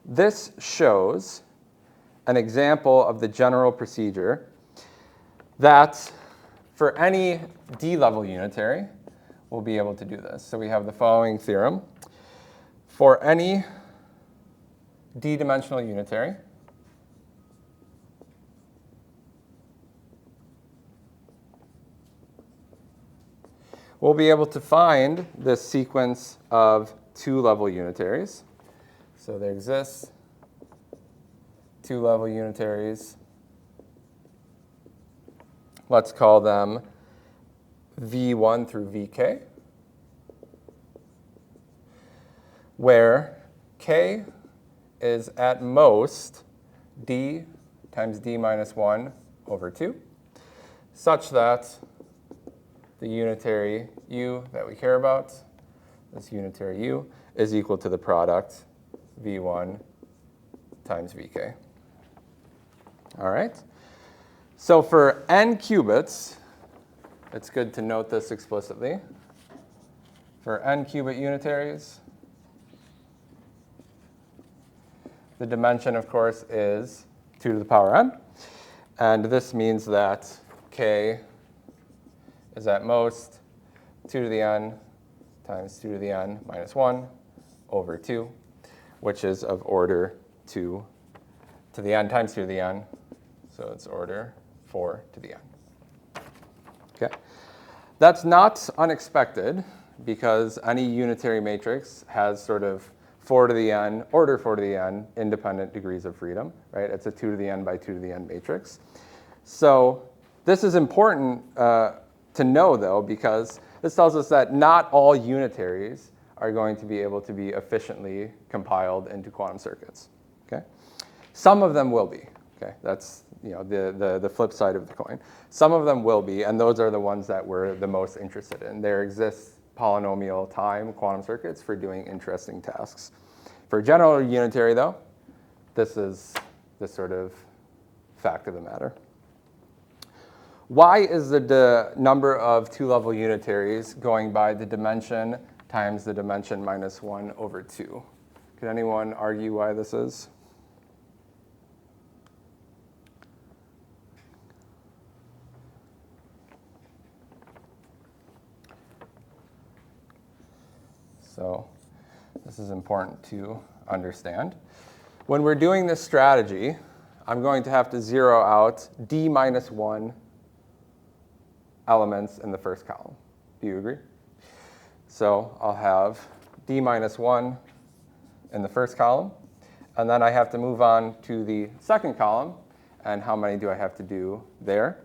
this shows an example of the general procedure that for any D-level unitary, we'll be able to do this. So we have the following theorem. For any D-dimensional unitary, we'll be able to find this sequence of two-level unitaries. So there exists two-level unitaries. Let's call them V1 through Vk, where k is at most d times d minus 1 over 2, such that the unitary u that we care about, this unitary u, is equal to the product v1 times vk. All right? So for n qubits, it's good to note this explicitly. For n qubit unitaries, the dimension, of course, is 2 to the power n. And this means that k is at most 2 to the n times 2 to the n minus 1 over 2, which is of order 2 to the n times 2 to the n. So it's order 4 to the n. Okay. That's not unexpected because any unitary matrix has sort of 4 to the n, order 4 to the n, independent degrees of freedom, right? It's a 2 to the n by 2 to the n matrix. So this is important to know, though, because this tells us that not all unitaries are going to be able to be efficiently compiled into quantum circuits. Okay? Some of them will be. Okay? That's the flip side of the coin. Some of them will be, and those are the ones that we're the most interested in. There exists polynomial time quantum circuits for doing interesting tasks. For general unitary, though, this is the sort of fact of the matter. Why is the number of two-level unitaries going by the dimension times the dimension minus 1 over 2? Could anyone argue why this is? So this is important to understand. When we're doing this strategy, I'm going to have to zero out d minus 1 elements in the first column. Do you agree? So I'll have d minus 1 in the first column. And then I have to move on to the second column. And how many do I have to do there?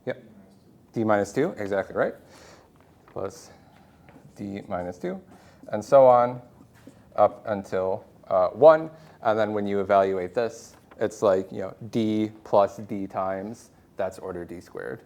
Yep, d minus 2, exactly right, plus d minus 2, and so on up until 1. And then when you evaluate this, it's like d plus d times, that's order d squared.